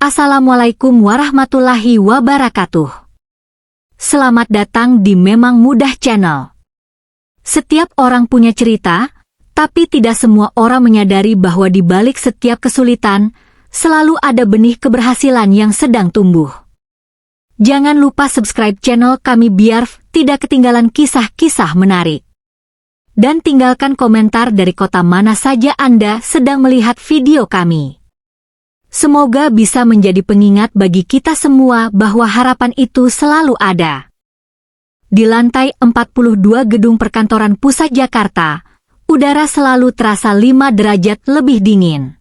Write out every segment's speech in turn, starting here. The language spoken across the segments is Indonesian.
Assalamualaikum warahmatullahi wabarakatuh. Selamat datang di Memang Mudah Channel. Setiap orang punya cerita, tapi tidak semua orang menyadari bahwa di balik setiap kesulitan, selalu ada benih keberhasilan yang sedang tumbuh. Jangan lupa subscribe channel kami biar tidak ketinggalan kisah-kisah menarik. Dan tinggalkan komentar dari kota mana saja Anda sedang melihat video kami. Semoga bisa menjadi pengingat bagi kita semua bahwa harapan itu selalu ada. Di lantai 42 gedung perkantoran pusat Jakarta, udara selalu terasa 5 derajat lebih dingin.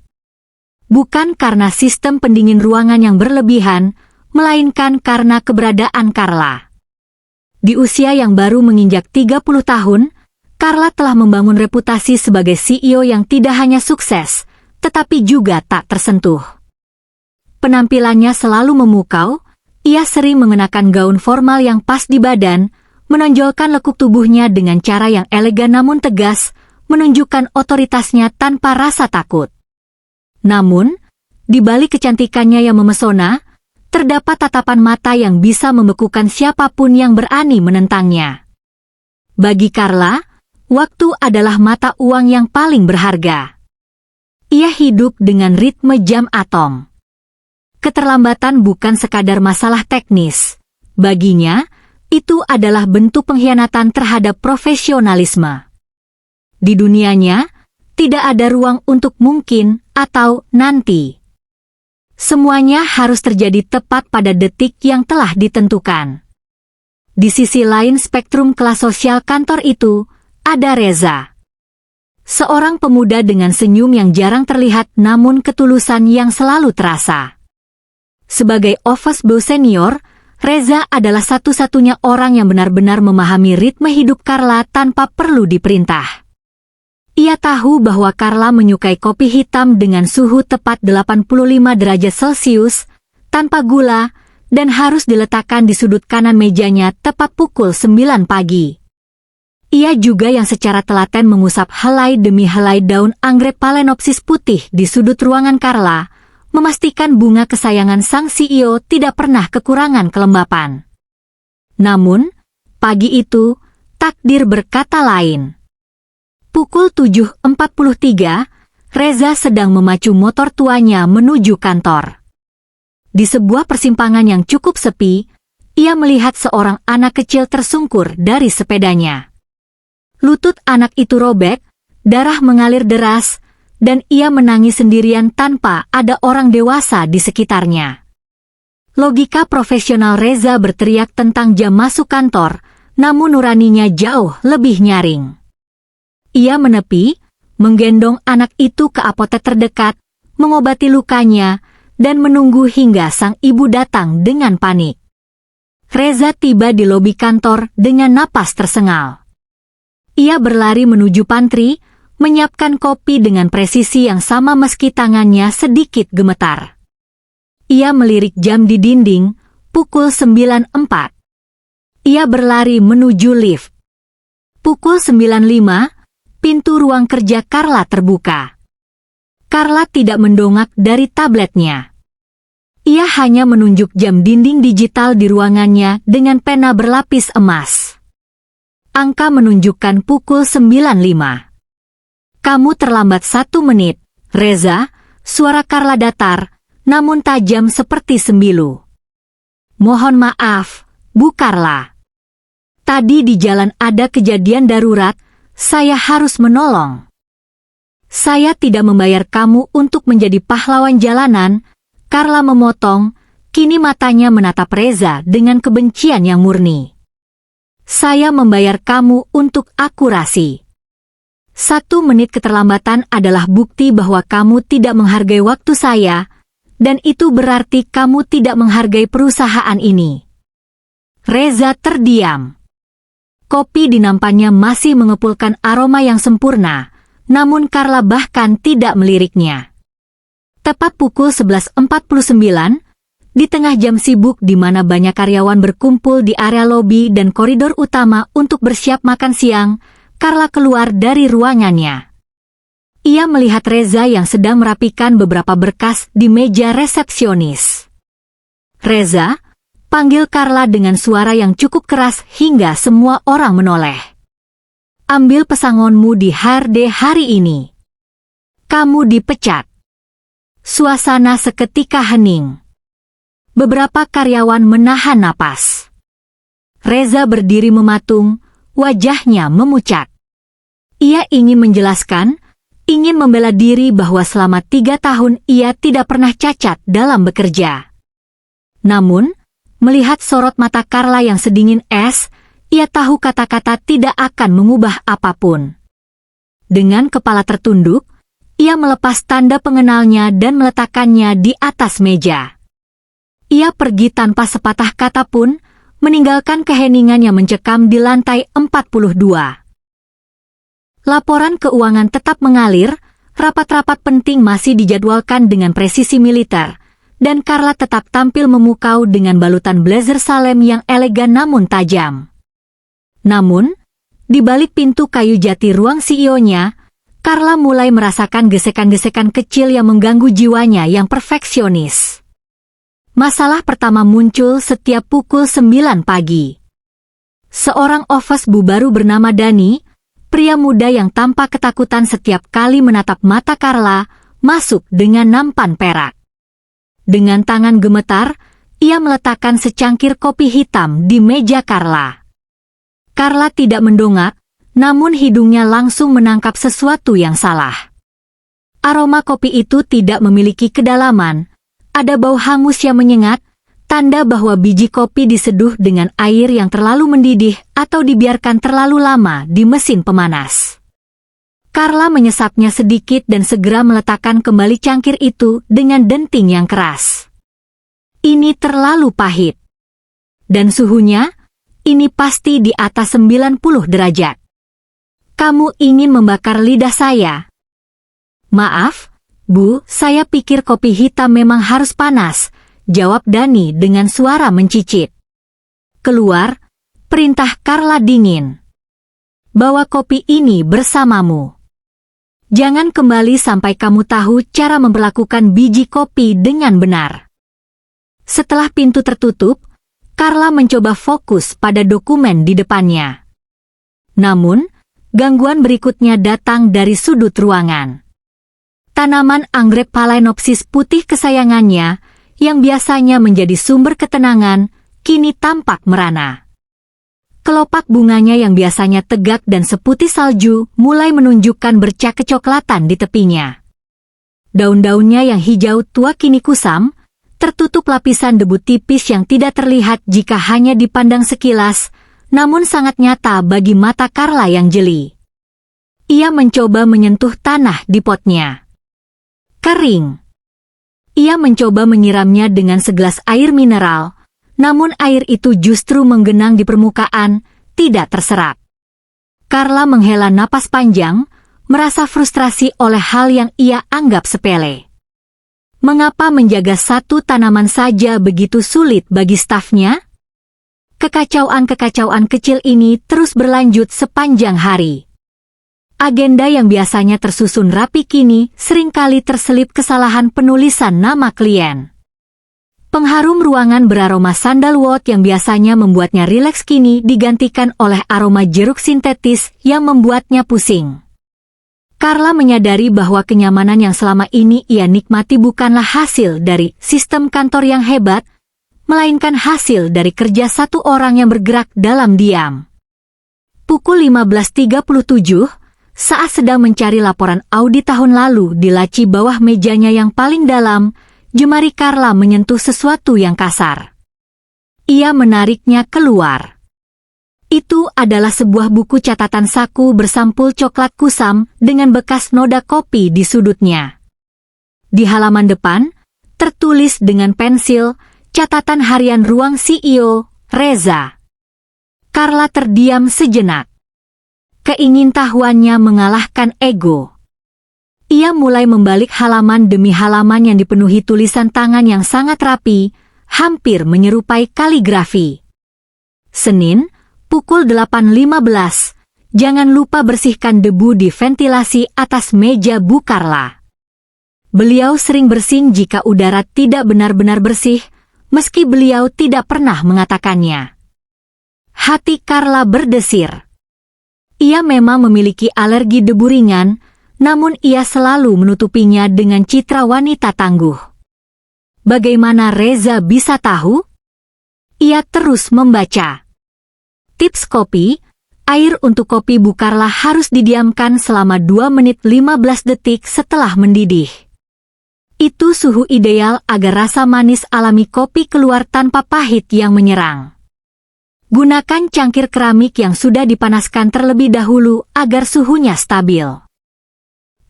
Bukan karena sistem pendingin ruangan yang berlebihan, melainkan karena keberadaan Carla. Di usia yang baru menginjak 30 tahun, Carla telah membangun reputasi sebagai CEO yang tidak hanya sukses, tetapi juga tak tersentuh. Penampilannya selalu memukau, ia sering mengenakan gaun formal yang pas di badan, menonjolkan lekuk tubuhnya dengan cara yang elegan namun tegas, menunjukkan otoritasnya tanpa rasa takut. Namun, di balik kecantikannya yang memesona, terdapat tatapan mata yang bisa membekukan siapapun yang berani menentangnya. Bagi Carla, waktu adalah mata uang yang paling berharga. Ia hidup dengan ritme jam atom. Keterlambatan bukan sekadar masalah teknis. Baginya, itu adalah bentuk pengkhianatan terhadap profesionalisme. Di dunianya, tidak ada ruang untuk mungkin atau nanti. Semuanya harus terjadi tepat pada detik yang telah ditentukan. Di sisi lain spektrum kelas sosial kantor itu, ada Reza. Seorang pemuda dengan senyum yang jarang terlihat namun ketulusan yang selalu terasa. Sebagai office boy senior, Reza adalah satu-satunya orang yang benar-benar memahami ritme hidup Carla tanpa perlu diperintah. Ia tahu bahwa Carla menyukai kopi hitam dengan suhu tepat 85 derajat Celcius, tanpa gula, dan harus diletakkan di sudut kanan mejanya tepat pukul 9 pagi. Ia juga yang secara telaten mengusap helai demi helai daun anggrek Phalaenopsis putih di sudut ruangan Carla, memastikan bunga kesayangan sang CEO tidak pernah kekurangan kelembapan. Namun, pagi itu, takdir berkata lain. Pukul 7.43, Reza sedang memacu motor tuanya menuju kantor. Di sebuah persimpangan yang cukup sepi, ia melihat seorang anak kecil tersungkur dari sepedanya. Lutut anak itu robek, darah mengalir deras, dan ia menangis sendirian tanpa ada orang dewasa di sekitarnya. Logika profesional Reza berteriak tentang jam masuk kantor, namun nuraninya jauh lebih nyaring. Ia menepi, menggendong anak itu ke apotek terdekat, mengobati lukanya, dan menunggu hingga sang ibu datang dengan panik. Reza tiba di lobi kantor dengan napas tersengal. Ia berlari menuju pantry, menyiapkan kopi dengan presisi yang sama meski tangannya sedikit gemetar. Ia melirik jam di dinding, pukul 9.04. Ia berlari menuju lift. Pukul 9.05, pintu ruang kerja Carla terbuka. Carla tidak mendongak dari tabletnya. Ia hanya menunjuk jam dinding digital di ruangannya dengan pena berlapis emas. Angka menunjukkan pukul 9.05. Kamu terlambat 1 menit, Reza, suara Carla datar, namun tajam seperti sembilu. Mohon maaf, Bu Carla. Tadi di jalan ada kejadian darurat, saya harus menolong. Saya tidak membayar kamu untuk menjadi pahlawan jalanan, Carla memotong, kini matanya menatap Reza dengan kebencian yang murni. Saya membayar kamu untuk akurasi. 1 menit keterlambatan adalah bukti bahwa kamu tidak menghargai waktu saya, dan itu berarti kamu tidak menghargai perusahaan ini. Reza terdiam. Kopi di nampannya masih mengepulkan aroma yang sempurna, namun Carla bahkan tidak meliriknya. Tepat pukul 11.49, di tengah jam sibuk di mana banyak karyawan berkumpul di area lobi dan koridor utama untuk bersiap makan siang, Carla keluar dari ruangannya. Ia melihat Reza yang sedang merapikan beberapa berkas di meja resepsionis. "Reza," panggil Carla dengan suara yang cukup keras hingga semua orang menoleh. "Ambil pesangonmu di HRD hari ini. Kamu dipecat." Suasana seketika hening. Beberapa karyawan menahan napas. Reza berdiri mematung, wajahnya memucat. Ia ingin menjelaskan, ingin membela diri bahwa selama 3 tahun ia tidak pernah cacat dalam bekerja. Namun, melihat sorot mata Carla yang sedingin es, ia tahu kata-kata tidak akan mengubah apapun. Dengan kepala tertunduk, ia melepas tanda pengenalnya dan meletakkannya di atas meja. Ia pergi tanpa sepatah kata pun, meninggalkan keheningan yang mencekam di lantai 42. Laporan keuangan tetap mengalir, rapat-rapat penting masih dijadwalkan dengan presisi militer, dan Carla tetap tampil memukau dengan balutan blazer Salem yang elegan namun tajam. Namun, di balik pintu kayu jati ruang CEO-nya, Carla mulai merasakan gesekan-gesekan kecil yang mengganggu jiwanya yang perfeksionis. Masalah pertama muncul setiap pukul 9 pagi. Seorang office bu baru bernama Dani, pria muda yang tampak ketakutan setiap kali menatap mata Carla, masuk dengan nampan perak. Dengan tangan gemetar, ia meletakkan secangkir kopi hitam di meja Carla. Carla tidak mendongak, namun hidungnya langsung menangkap sesuatu yang salah. Aroma kopi itu tidak memiliki kedalaman, ada bau hangus yang menyengat, tanda bahwa biji kopi diseduh dengan air yang terlalu mendidih atau dibiarkan terlalu lama di mesin pemanas. Carla menyesapnya sedikit dan segera meletakkan kembali cangkir itu dengan denting yang keras. Ini terlalu pahit. Dan suhunya, ini pasti di atas 90 derajat. Kamu ingin membakar lidah saya? Maaf, Bu, saya pikir kopi hitam memang harus panas, jawab Dani dengan suara mencicit. Keluar, perintah Carla dingin. Bawa kopi ini bersamamu. Jangan kembali sampai kamu tahu cara memperlakukan biji kopi dengan benar. Setelah pintu tertutup, Carla mencoba fokus pada dokumen di depannya. Namun, gangguan berikutnya datang dari sudut ruangan. Tanaman anggrek Phalaenopsis putih kesayangannya, yang biasanya menjadi sumber ketenangan, kini tampak merana. Kelopak bunganya yang biasanya tegak dan seputih salju mulai menunjukkan bercak kecoklatan di tepinya. Daun-daunnya yang hijau tua kini kusam, tertutup lapisan debu tipis yang tidak terlihat jika hanya dipandang sekilas, namun sangat nyata bagi mata Carla yang jeli. Ia mencoba menyentuh tanah di potnya. Kering. Ia mencoba menyiramnya dengan segelas air mineral, namun air itu justru menggenang di permukaan, tidak terserap. Carla menghela napas panjang, merasa frustrasi oleh hal yang ia anggap sepele. Mengapa menjaga satu tanaman saja begitu sulit bagi stafnya? Kekacauan-kekacauan kecil ini terus berlanjut sepanjang hari. Agenda yang biasanya tersusun rapi kini seringkali terselip kesalahan penulisan nama klien. Pengharum ruangan beraroma sandalwood yang biasanya membuatnya rileks kini digantikan oleh aroma jeruk sintetis yang membuatnya pusing. Carla menyadari bahwa kenyamanan yang selama ini ia nikmati bukanlah hasil dari sistem kantor yang hebat, melainkan hasil dari kerja satu orang yang bergerak dalam diam. Pukul 15.37, saat sedang mencari laporan audit tahun lalu di laci bawah mejanya yang paling dalam, jemari Carla menyentuh sesuatu yang kasar. Ia menariknya keluar. Itu adalah sebuah buku catatan saku bersampul coklat kusam dengan bekas noda kopi di sudutnya. Di halaman depan, tertulis dengan pensil, catatan harian ruang CEO, Reza. Carla terdiam sejenak. Keingintahuannya mengalahkan ego. Ia mulai membalik halaman demi halaman yang dipenuhi tulisan tangan yang sangat rapi, hampir menyerupai kaligrafi. Senin, pukul 8.15, jangan lupa bersihkan debu di ventilasi atas meja Bu Carla. Beliau sering bersin jika udara tidak benar-benar bersih, meski beliau tidak pernah mengatakannya. Hati Carla berdesir. Ia memang memiliki alergi debu ringan, namun ia selalu menutupinya dengan citra wanita tangguh. Bagaimana Reza bisa tahu? Ia terus membaca. Tips kopi. Air untuk kopi Bu Carla harus didiamkan selama 2 menit 15 detik setelah mendidih. Itu suhu ideal agar rasa manis alami kopi keluar tanpa pahit yang menyerang. Gunakan cangkir keramik yang sudah dipanaskan terlebih dahulu agar suhunya stabil.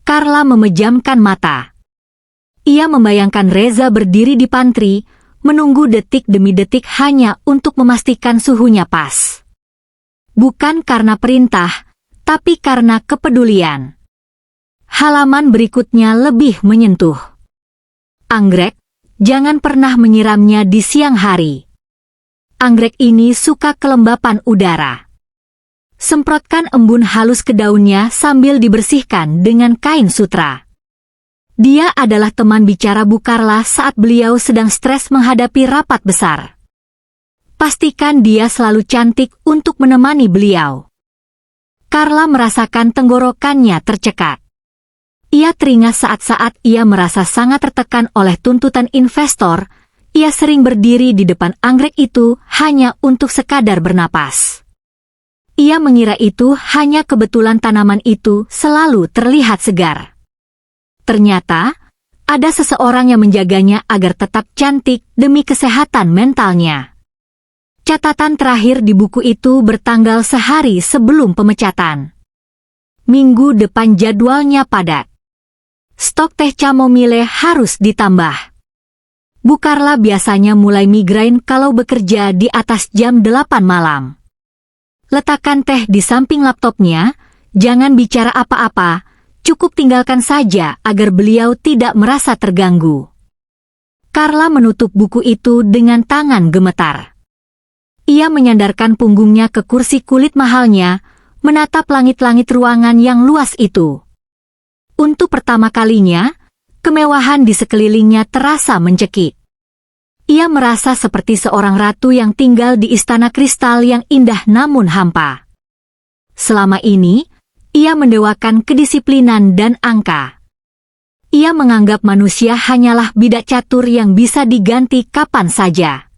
Carla memejamkan mata. Ia membayangkan Reza berdiri di pantry, menunggu detik demi detik hanya untuk memastikan suhunya pas. Bukan karena perintah, tapi karena kepedulian. Halaman berikutnya lebih menyentuh. Anggrek, jangan pernah menyiramnya di siang hari. Anggrek ini suka kelembapan udara. Semprotkan embun halus ke daunnya sambil dibersihkan dengan kain sutra. Dia adalah teman bicara Bu Carla saat beliau sedang stres menghadapi rapat besar. Pastikan dia selalu cantik untuk menemani beliau. Carla merasakan tenggorokannya tercekat. Ia teringat saat-saat ia merasa sangat tertekan oleh tuntutan investor. Ia sering berdiri di depan anggrek itu hanya untuk sekadar bernapas. Ia mengira itu hanya kebetulan tanaman itu selalu terlihat segar. Ternyata, ada seseorang yang menjaganya agar tetap cantik demi kesehatan mentalnya. Catatan terakhir di buku itu bertanggal sehari sebelum pemecatan. Minggu depan jadwalnya padat. Stok teh chamomile harus ditambah. Bu Carla biasanya mulai migrain kalau bekerja di atas jam 8 malam. Letakkan teh di samping laptopnya, jangan bicara apa-apa, cukup tinggalkan saja agar beliau tidak merasa terganggu. Carla menutup buku itu dengan tangan gemetar. Ia menyandarkan punggungnya ke kursi kulit mahalnya, menatap langit-langit ruangan yang luas itu. Untuk pertama kalinya, kemewahan di sekelilingnya terasa mencekik. Ia merasa seperti seorang ratu yang tinggal di istana kristal yang indah namun hampa. Selama ini, ia mendewakan kedisiplinan dan angka. Ia menganggap manusia hanyalah bidak catur yang bisa diganti kapan saja.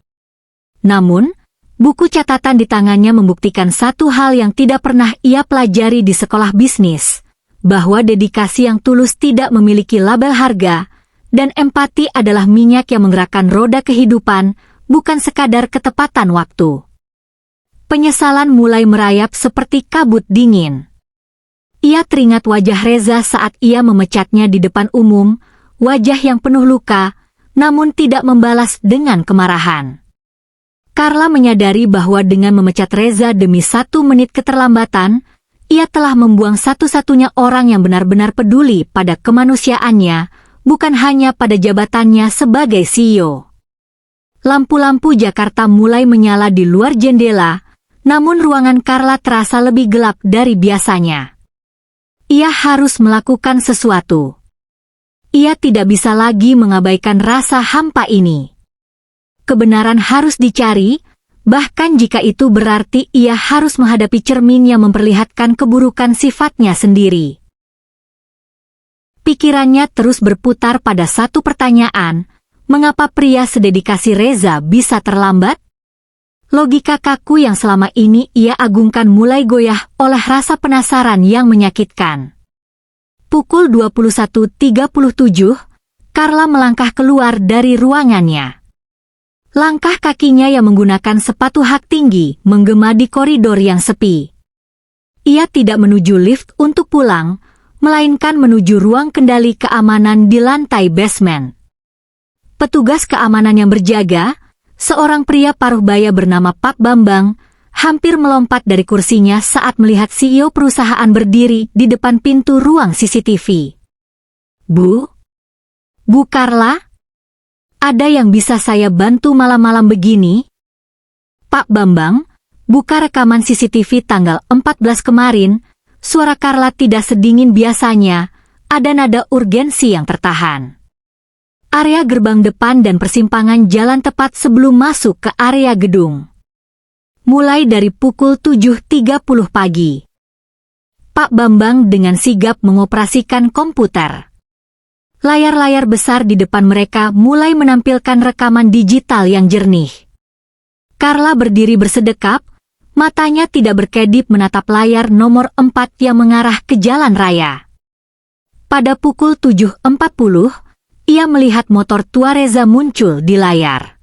Namun, buku catatan di tangannya membuktikan satu hal yang tidak pernah ia pelajari di sekolah bisnis, bahwa dedikasi yang tulus tidak memiliki label harga, dan empati adalah minyak yang menggerakkan roda kehidupan, bukan sekadar ketepatan waktu. Penyesalan mulai merayap seperti kabut dingin. Ia teringat wajah Reza saat ia memecatnya di depan umum, wajah yang penuh luka, namun tidak membalas dengan kemarahan. Carla menyadari bahwa dengan memecat Reza demi 1 menit keterlambatan, ia telah membuang satu-satunya orang yang benar-benar peduli pada kemanusiaannya, bukan hanya pada jabatannya sebagai CEO. Lampu-lampu Jakarta mulai menyala di luar jendela, namun ruangan Carla terasa lebih gelap dari biasanya. Ia harus melakukan sesuatu. Ia tidak bisa lagi mengabaikan rasa hampa ini. Kebenaran harus dicari, bahkan jika itu berarti ia harus menghadapi cermin yang memperlihatkan keburukan sifatnya sendiri. Pikirannya terus berputar pada satu pertanyaan, mengapa pria sededikasi Reza bisa terlambat? Logika kaku yang selama ini ia agungkan mulai goyah oleh rasa penasaran yang menyakitkan. Pukul 21.37, Carla melangkah keluar dari ruangannya. Langkah kakinya yang menggunakan sepatu hak tinggi menggema di koridor yang sepi. Ia tidak menuju lift untuk pulang, melainkan menuju ruang kendali keamanan di lantai basement. Petugas keamanan yang berjaga, seorang pria paruh baya bernama Pak Bambang, hampir melompat dari kursinya saat melihat CEO perusahaan berdiri di depan pintu ruang CCTV. Bu Carla? Ada yang bisa saya bantu malam-malam begini? Pak Bambang, Buka rekaman CCTV tanggal 14 kemarin, suara Carla tidak sedingin biasanya, ada nada urgensi yang tertahan. Area gerbang depan dan persimpangan jalan tepat sebelum masuk ke area gedung. Mulai dari pukul 7.30 pagi. Pak Bambang dengan sigap mengoperasikan komputer. Layar-layar besar di depan mereka mulai menampilkan rekaman digital yang jernih. Carla berdiri bersedekap, matanya tidak berkedip menatap layar nomor 4 yang mengarah ke jalan raya. Pada pukul 7.40, ia melihat motor tua Reza muncul di layar.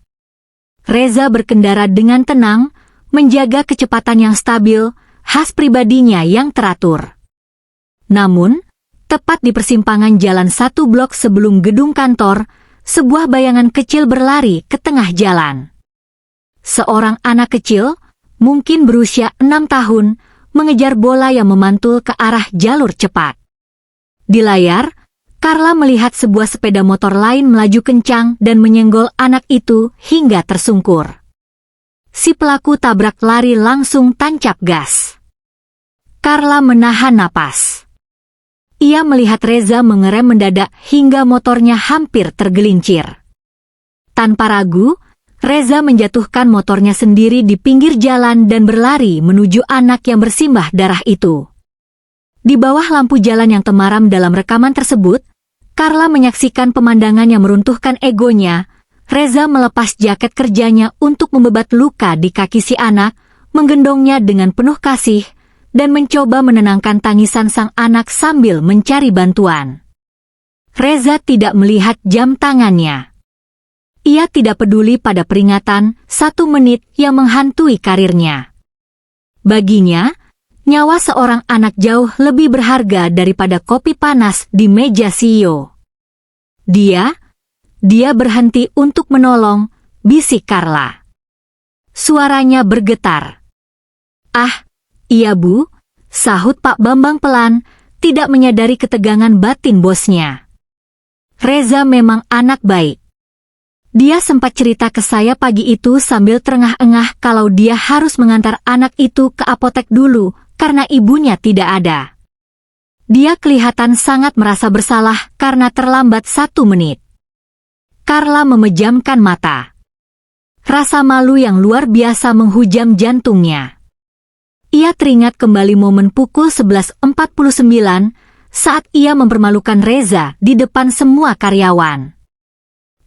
Reza berkendara dengan tenang, menjaga kecepatan yang stabil, khas pribadinya yang teratur. Namun, tepat di persimpangan jalan satu blok sebelum gedung kantor, sebuah bayangan kecil berlari ke tengah jalan. Seorang anak kecil, mungkin berusia 6 tahun, mengejar bola yang memantul ke arah jalur cepat. Di layar, Carla melihat sebuah sepeda motor lain melaju kencang dan menyenggol anak itu hingga tersungkur. Si pelaku tabrak lari langsung tancap gas. Carla menahan napas. Ia melihat Reza mengerem mendadak hingga motornya hampir tergelincir. Tanpa ragu, Reza menjatuhkan motornya sendiri di pinggir jalan dan berlari menuju anak yang bersimbah darah itu. Di bawah lampu jalan yang temaram dalam rekaman tersebut, Carla menyaksikan pemandangan yang meruntuhkan egonya. Reza melepas jaket kerjanya untuk membebat luka di kaki si anak, menggendongnya dengan penuh kasih, dan mencoba menenangkan tangisan sang anak sambil mencari bantuan. Reza tidak melihat jam tangannya. Ia tidak peduli pada peringatan 1 menit yang menghantui karirnya. Baginya, nyawa seorang anak jauh lebih berharga daripada kopi panas di meja CEO. Dia berhenti untuk menolong, bisik Carla. Suaranya bergetar. "Ah, iya Bu," sahut Pak Bambang pelan, tidak menyadari ketegangan batin bosnya. "Reza memang anak baik. Dia sempat cerita ke saya pagi itu sambil terengah-engah kalau dia harus mengantar anak itu ke apotek dulu karena ibunya tidak ada. Dia kelihatan sangat merasa bersalah karena terlambat 1 menit." Carla memejamkan mata. Rasa malu yang luar biasa menghujam jantungnya. Ia teringat kembali momen pukul 11.49 saat ia mempermalukan Reza di depan semua karyawan.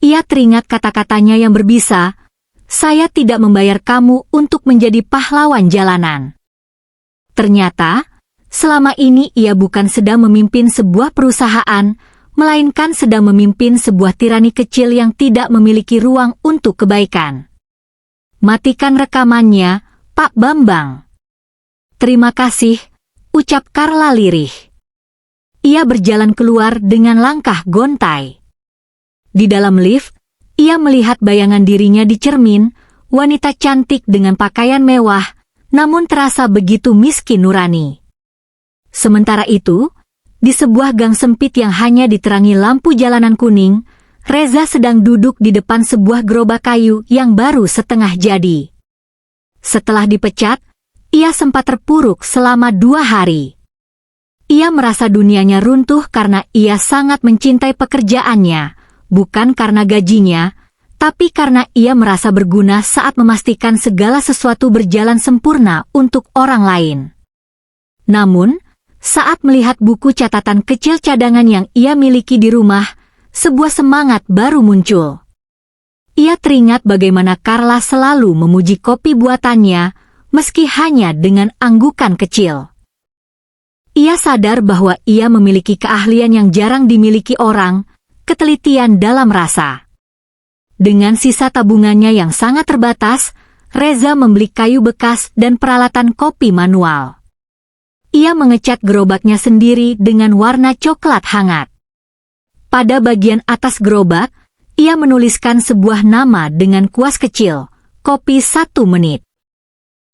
Ia teringat kata-katanya yang berbisa, "Saya tidak membayar kamu untuk menjadi pahlawan jalanan." Ternyata, selama ini ia bukan sedang memimpin sebuah perusahaan, melainkan sedang memimpin sebuah tirani kecil yang tidak memiliki ruang untuk kebaikan. Matikan rekamannya, Pak Bambang. "Terima kasih," ucap Carla lirih. Ia berjalan keluar dengan langkah gontai. Di dalam lift, ia melihat bayangan dirinya di cermin, wanita cantik dengan pakaian mewah, namun terasa begitu miskin nurani. Sementara itu, di sebuah gang sempit yang hanya diterangi lampu jalanan kuning, Reza sedang duduk di depan sebuah gerobak kayu yang baru setengah jadi. Setelah dipecat, ia sempat terpuruk selama 2 hari. Ia merasa dunianya runtuh karena ia sangat mencintai pekerjaannya, bukan karena gajinya, tapi karena ia merasa berguna saat memastikan segala sesuatu berjalan sempurna untuk orang lain. Namun, saat melihat buku catatan kecil cadangan yang ia miliki di rumah, sebuah semangat baru muncul. Ia teringat bagaimana Carla selalu memuji kopi buatannya, meski hanya dengan anggukan kecil. Ia sadar bahwa ia memiliki keahlian yang jarang dimiliki orang, ketelitian dalam rasa. Dengan sisa tabungannya yang sangat terbatas, Reza membeli kayu bekas dan peralatan kopi manual. Ia mengecat gerobaknya sendiri dengan warna coklat hangat. Pada bagian atas gerobak, ia menuliskan sebuah nama dengan kuas kecil, "Kopi 1 menit."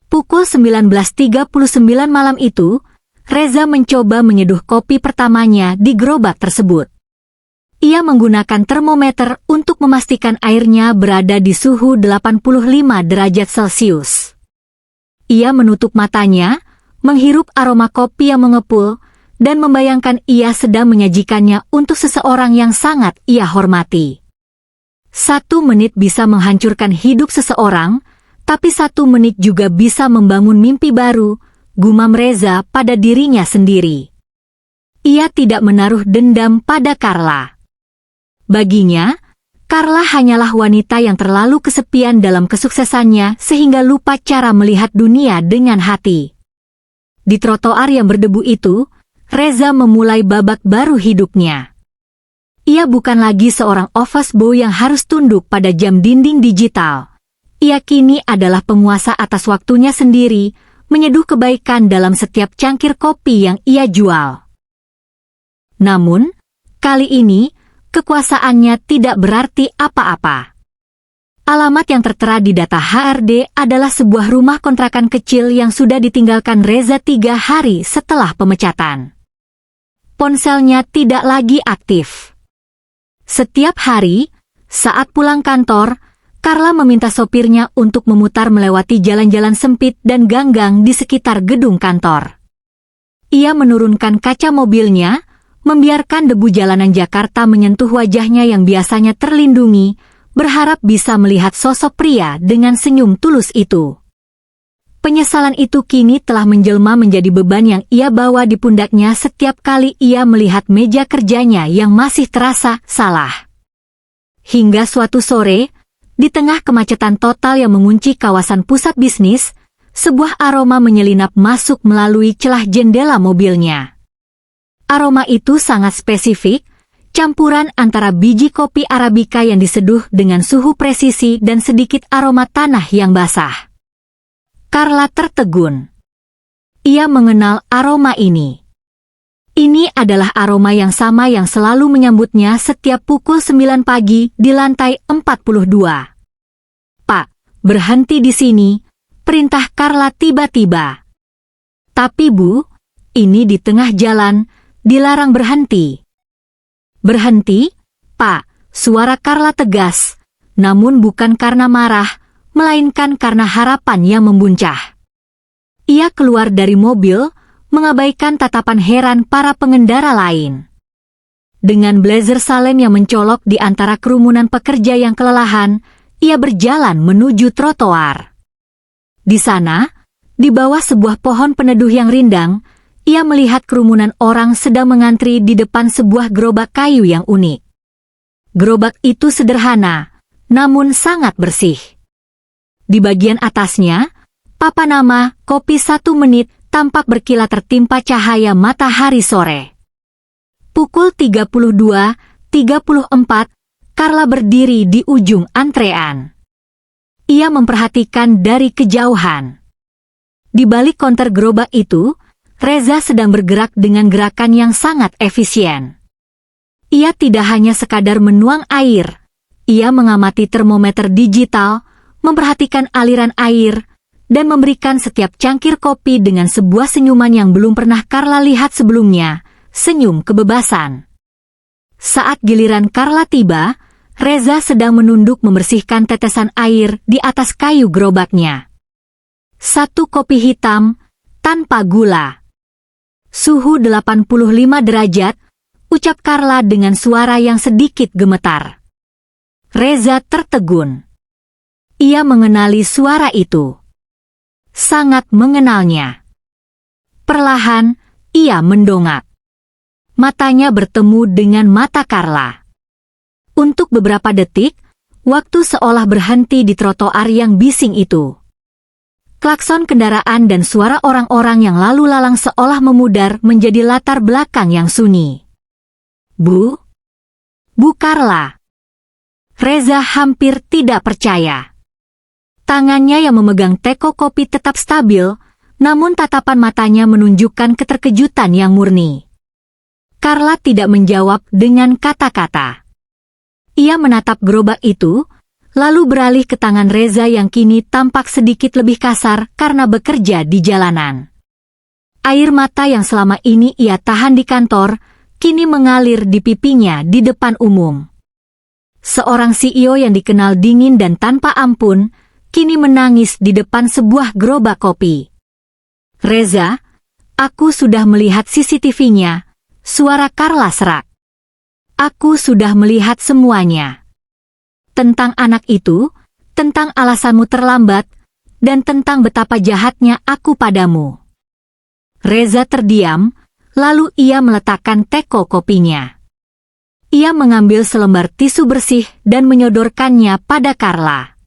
Pukul 19.39 malam itu, Reza mencoba menyeduh kopi pertamanya di gerobak tersebut. Ia menggunakan termometer untuk memastikan airnya berada di suhu 85 derajat Celcius. Ia menutup matanya, menghirup aroma kopi yang mengepul, dan membayangkan ia sedang menyajikannya untuk seseorang yang sangat ia hormati. 1 menit bisa menghancurkan hidup seseorang, tapi 1 menit juga bisa membangun mimpi baru, gumam Reza pada dirinya sendiri. Ia tidak menaruh dendam pada Carla. Baginya, Carla hanyalah wanita yang terlalu kesepian dalam kesuksesannya sehingga lupa cara melihat dunia dengan hati. Di trotoar yang berdebu itu, Reza memulai babak baru hidupnya. Ia bukan lagi seorang office boy yang harus tunduk pada jam dinding digital. Ia kini adalah penguasa atas waktunya sendiri, menyeduh kebaikan dalam setiap cangkir kopi yang ia jual. Namun, kali ini, kekuasaannya tidak berarti apa-apa. Alamat yang tertera di data HRD adalah sebuah rumah kontrakan kecil yang sudah ditinggalkan Reza 3 hari setelah pemecatan. Ponselnya tidak lagi aktif. Setiap hari, saat pulang kantor, Carla meminta sopirnya untuk memutar melewati jalan-jalan sempit dan ganggang di sekitar gedung kantor. Ia menurunkan kaca mobilnya, membiarkan debu jalanan Jakarta menyentuh wajahnya yang biasanya terlindungi, berharap bisa melihat sosok pria dengan senyum tulus itu. Penyesalan itu kini telah menjelma menjadi beban yang ia bawa di pundaknya setiap kali ia melihat meja kerjanya yang masih terasa salah. Hingga suatu sore, di tengah kemacetan total yang mengunci kawasan pusat bisnis, sebuah aroma menyelinap masuk melalui celah jendela mobilnya. Aroma itu sangat spesifik, campuran antara biji kopi Arabica yang diseduh dengan suhu presisi dan sedikit aroma tanah yang basah. Carla tertegun. Ia mengenal aroma ini. Ini adalah aroma yang sama yang selalu menyambutnya setiap pukul 9 pagi di lantai 42. "Pak, berhenti di sini," perintah Carla tiba-tiba. "Tapi Bu, ini di tengah jalan, dilarang berhenti." "Berhenti, Pak," suara Carla tegas, namun bukan karena marah, melainkan karena harapan yang membuncah. Ia keluar dari mobil, mengabaikan tatapan heran para pengendara lain. Dengan blazer Salem yang mencolok di antara kerumunan pekerja yang kelelahan, ia berjalan menuju trotoar. Di sana, di bawah sebuah pohon peneduh yang rindang, ia melihat kerumunan orang sedang mengantri di depan sebuah gerobak kayu yang unik. Gerobak itu sederhana, namun sangat bersih. Di bagian atasnya, papan nama "Kopi 1 Menit" tampak berkilat tertimpa cahaya matahari sore. Pukul 32.34, Carla berdiri di ujung antrean. Ia memperhatikan dari kejauhan. Di balik konter gerobak itu, Reza sedang bergerak dengan gerakan yang sangat efisien. Ia tidak hanya sekadar menuang air, ia mengamati termometer digital, memperhatikan aliran air, dan memberikan setiap cangkir kopi dengan sebuah senyuman yang belum pernah Carla lihat sebelumnya, senyum kebebasan. Saat giliran Carla tiba, Reza sedang menunduk membersihkan tetesan air di atas kayu gerobaknya. 1 kopi hitam, tanpa gula. Suhu 85 derajat, ucap Carla dengan suara yang sedikit gemetar. Reza tertegun. Ia mengenali suara itu. Sangat mengenalnya. Perlahan, ia mendongak. Matanya bertemu dengan mata Carla. Untuk beberapa detik, waktu seolah berhenti di trotoar yang bising itu. Klakson kendaraan dan suara orang-orang yang lalu lalang seolah memudar menjadi latar belakang yang sunyi. Bu Carla. Reza hampir tidak percaya. Tangannya yang memegang teko kopi tetap stabil, namun tatapan matanya menunjukkan keterkejutan yang murni. Carla tidak menjawab dengan kata-kata. Ia menatap gerobak itu, lalu beralih ke tangan Reza yang kini tampak sedikit lebih kasar karena bekerja di jalanan. Air mata yang selama ini ia tahan di kantor, kini mengalir di pipinya di depan umum. Seorang CEO yang dikenal dingin dan tanpa ampun, kini menangis di depan sebuah gerobak kopi. "Reza, aku sudah melihat CCTV-nya," suara Carla serak. "Aku sudah melihat semuanya. Tentang anak itu, tentang alasanmu terlambat, dan tentang betapa jahatnya aku padamu." Reza terdiam, lalu ia meletakkan teko kopinya. Ia mengambil selembar tisu bersih dan menyodorkannya pada Carla.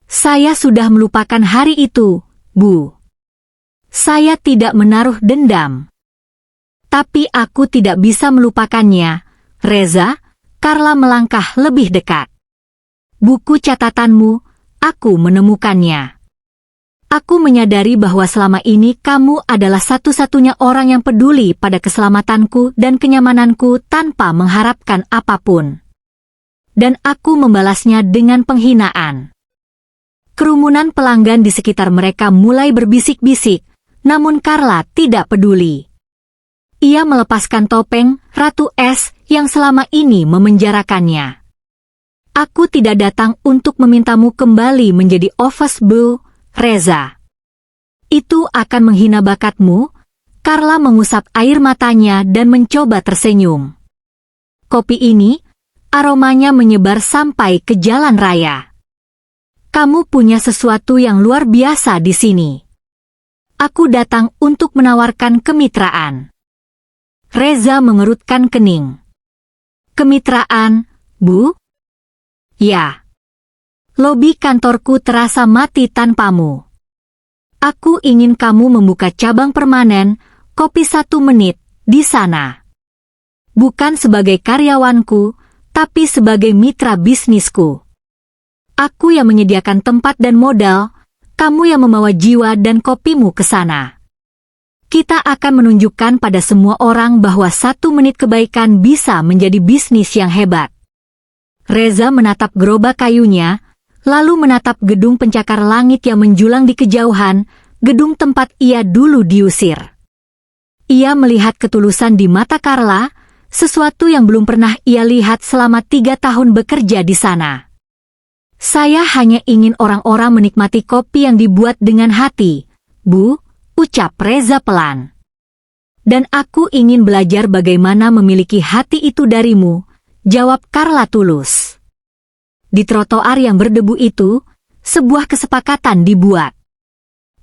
"Saya sudah melupakan hari itu, Bu. Saya tidak menaruh dendam." "Tapi aku tidak bisa melupakannya, Reza." Carla melangkah lebih dekat. "Buku catatanmu, aku menemukannya. Aku menyadari bahwa selama ini kamu adalah satu-satunya orang yang peduli pada keselamatanku dan kenyamananku tanpa mengharapkan apapun. Dan aku membalasnya dengan penghinaan." Kerumunan pelanggan di sekitar mereka mulai berbisik-bisik, namun Carla tidak peduli. Ia melepaskan topeng Ratu Es yang selama ini memenjarakannya. "Aku tidak datang untuk memintamu kembali menjadi office boy, Reza. Itu akan menghina bakatmu." Carla mengusap air matanya dan mencoba tersenyum. "Kopi ini, aromanya menyebar sampai ke jalan raya. Kamu punya sesuatu yang luar biasa di sini. Aku datang untuk menawarkan kemitraan." Reza mengerutkan kening. "Kemitraan, Bu?" "Ya. Lobi kantorku terasa mati tanpamu. Aku ingin kamu membuka cabang permanen, kopi 1 menit, di sana. Bukan sebagai karyawanku, tapi sebagai mitra bisnisku. Aku yang menyediakan tempat dan modal, kamu yang membawa jiwa dan kopimu ke sana. Kita akan menunjukkan pada semua orang bahwa 1 menit kebaikan bisa menjadi bisnis yang hebat." Reza menatap gerobak kayunya, lalu menatap gedung pencakar langit yang menjulang di kejauhan, gedung tempat ia dulu diusir. Ia melihat ketulusan di mata Carla, sesuatu yang belum pernah ia lihat selama 3 tahun bekerja di sana. "Saya hanya ingin orang-orang menikmati kopi yang dibuat dengan hati, Bu," ucap Reza pelan. "Dan aku ingin belajar bagaimana memiliki hati itu darimu," jawab Carla tulus. Di trotoar yang berdebu itu, sebuah kesepakatan dibuat.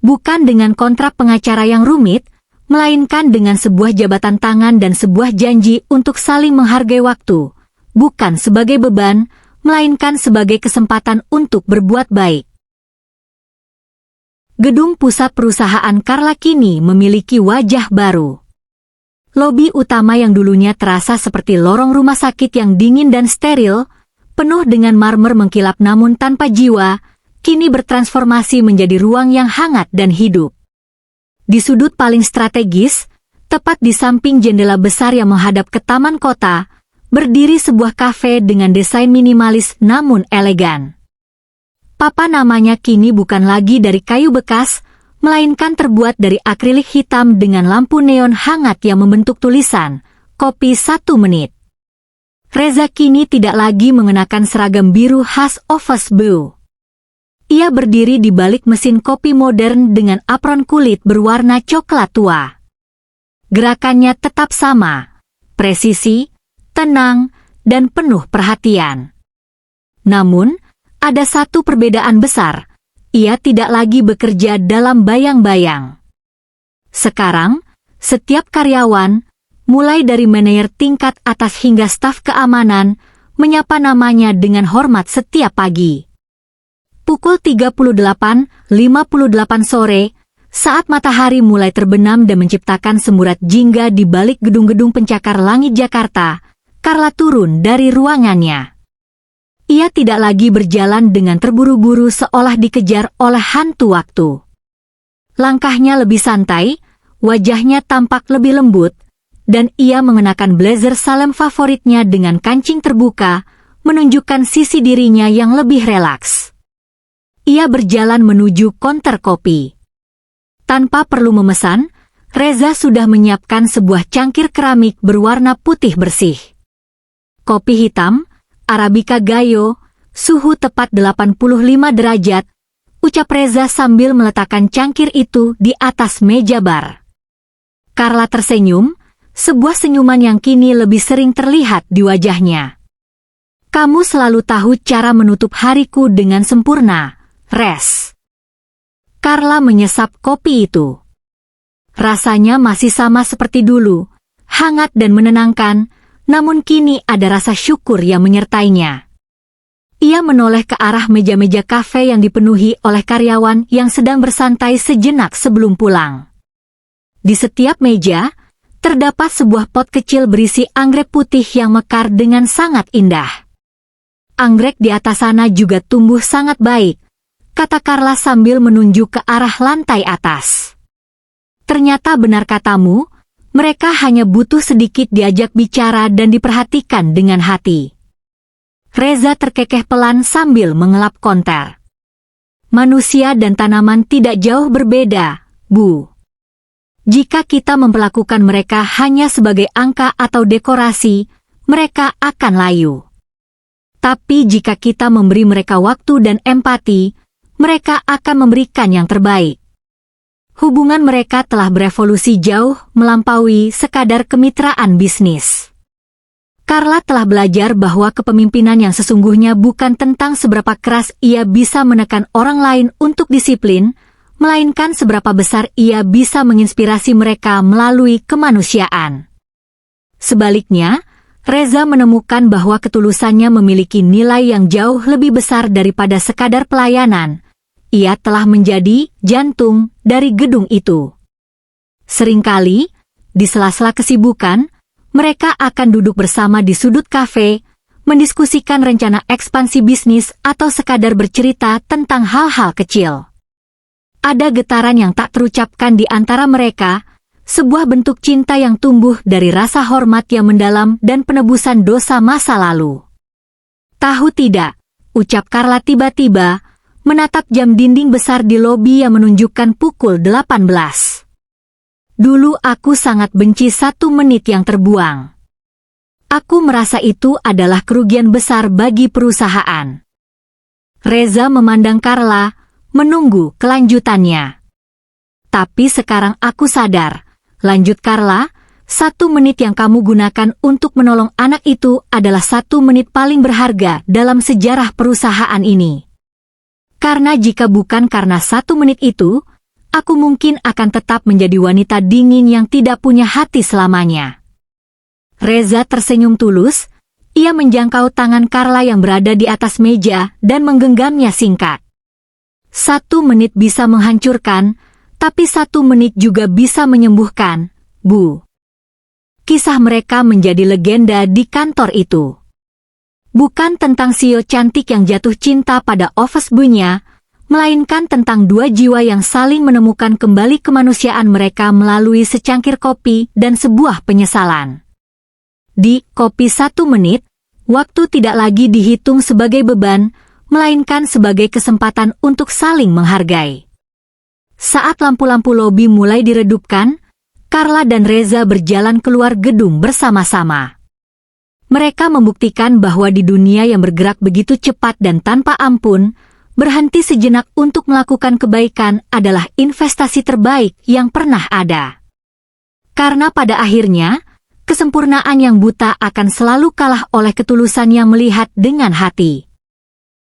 Bukan dengan kontrak pengacara yang rumit, melainkan dengan sebuah jabatan tangan dan sebuah janji untuk saling menghargai waktu, bukan sebagai beban, melainkan sebagai kesempatan untuk berbuat baik. Gedung pusat perusahaan Carla kini memiliki wajah baru. Lobi utama yang dulunya terasa seperti lorong rumah sakit yang dingin dan steril, penuh dengan marmer mengkilap namun tanpa jiwa, kini bertransformasi menjadi ruang yang hangat dan hidup. Di sudut paling strategis, tepat di samping jendela besar yang menghadap ke taman kota, berdiri sebuah kafe dengan desain minimalis namun elegan. Papan namanya kini bukan lagi dari kayu bekas, melainkan terbuat dari akrilik hitam dengan lampu neon hangat yang membentuk tulisan, "Kopi 1 menit." Reza kini tidak lagi mengenakan seragam biru khas office boy. Ia berdiri di balik mesin kopi modern dengan apron kulit berwarna coklat tua. Gerakannya tetap sama, presisi, tenang, dan penuh perhatian. Namun, ada satu perbedaan besar, ia tidak lagi bekerja dalam bayang-bayang. Sekarang, setiap karyawan, mulai dari manajer tingkat atas hingga staf keamanan, menyapa namanya dengan hormat setiap pagi. Pukul 38.58 sore, saat matahari mulai terbenam dan menciptakan semburat jingga di balik gedung-gedung pencakar langit Jakarta, Carla turun dari ruangannya. Ia tidak lagi berjalan dengan terburu-buru seolah dikejar oleh hantu waktu. Langkahnya lebih santai, wajahnya tampak lebih lembut, dan ia mengenakan blazer Salem favoritnya dengan kancing terbuka, menunjukkan sisi dirinya yang lebih relaks. Ia berjalan menuju konter kopi. Tanpa perlu memesan, Reza sudah menyiapkan sebuah cangkir keramik berwarna putih bersih. Kopi hitam, Arabica Gayo, suhu tepat 85 derajat, ucap Reza sambil meletakkan cangkir itu di atas meja bar. Carla tersenyum, sebuah senyuman yang kini lebih sering terlihat di wajahnya. Kamu selalu tahu cara menutup hariku dengan sempurna, Rez. Carla menyesap kopi itu. Rasanya masih sama seperti dulu, hangat dan menenangkan, namun kini ada rasa syukur yang menyertainya. Ia menoleh ke arah meja-meja kafe yang dipenuhi oleh karyawan yang sedang bersantai sejenak sebelum pulang. Di setiap meja, terdapat sebuah pot kecil berisi anggrek putih yang mekar dengan sangat indah. Anggrek di atas sana juga tumbuh sangat baik, kata Carla sambil menunjuk ke arah lantai atas. Ternyata benar katamu, mereka hanya butuh sedikit diajak bicara dan diperhatikan dengan hati. Reza terkekeh pelan sambil mengelap konter. Manusia dan tanaman tidak jauh berbeda, Bu. Jika kita memperlakukan mereka hanya sebagai angka atau dekorasi, mereka akan layu. Tapi jika kita memberi mereka waktu dan empati, mereka akan memberikan yang terbaik. Hubungan mereka telah berevolusi jauh melampaui sekadar kemitraan bisnis. Carla telah belajar bahwa kepemimpinan yang sesungguhnya bukan tentang seberapa keras ia bisa menekan orang lain untuk disiplin, melainkan seberapa besar ia bisa menginspirasi mereka melalui kemanusiaan. Sebaliknya, Reza menemukan bahwa ketulusannya memiliki nilai yang jauh lebih besar daripada sekadar pelayanan. Ia telah menjadi jantung dari gedung itu. Seringkali, di sela-sela kesibukan, mereka akan duduk bersama di sudut kafe, mendiskusikan rencana ekspansi bisnis atau sekadar bercerita tentang hal-hal kecil. Ada getaran yang tak terucapkan di antara mereka, sebuah bentuk cinta yang tumbuh dari rasa hormat yang mendalam dan penebusan dosa masa lalu. Tahu tidak, ucap Carla tiba-tiba, menatap jam dinding besar di lobi yang menunjukkan pukul 18. Dulu aku sangat benci 1 menit yang terbuang. Aku merasa itu adalah kerugian besar bagi perusahaan. Reza memandang Carla, menunggu kelanjutannya. Tapi sekarang aku sadar, lanjut Carla, 1 menit yang kamu gunakan untuk menolong anak itu adalah 1 menit paling berharga dalam sejarah perusahaan ini. Karena jika bukan karena 1 menit itu, aku mungkin akan tetap menjadi wanita dingin yang tidak punya hati selamanya. Reza tersenyum tulus, ia menjangkau tangan Carla yang berada di atas meja dan menggenggamnya singkat. 1 menit bisa menghancurkan, tapi 1 menit juga bisa menyembuhkan, Bu. Kisah mereka menjadi legenda di kantor itu. Bukan tentang CEO cantik yang jatuh cinta pada office boy-nya, melainkan tentang 2 jiwa yang saling menemukan kembali kemanusiaan mereka melalui secangkir kopi dan sebuah penyesalan. Di kopi 1 menit, waktu tidak lagi dihitung sebagai beban, melainkan sebagai kesempatan untuk saling menghargai. Saat lampu-lampu lobi mulai diredupkan, Carla dan Reza berjalan keluar gedung bersama-sama. Mereka membuktikan bahwa di dunia yang bergerak begitu cepat dan tanpa ampun, berhenti sejenak untuk melakukan kebaikan adalah investasi terbaik yang pernah ada. Karena pada akhirnya, kesempurnaan yang buta akan selalu kalah oleh ketulusan yang melihat dengan hati.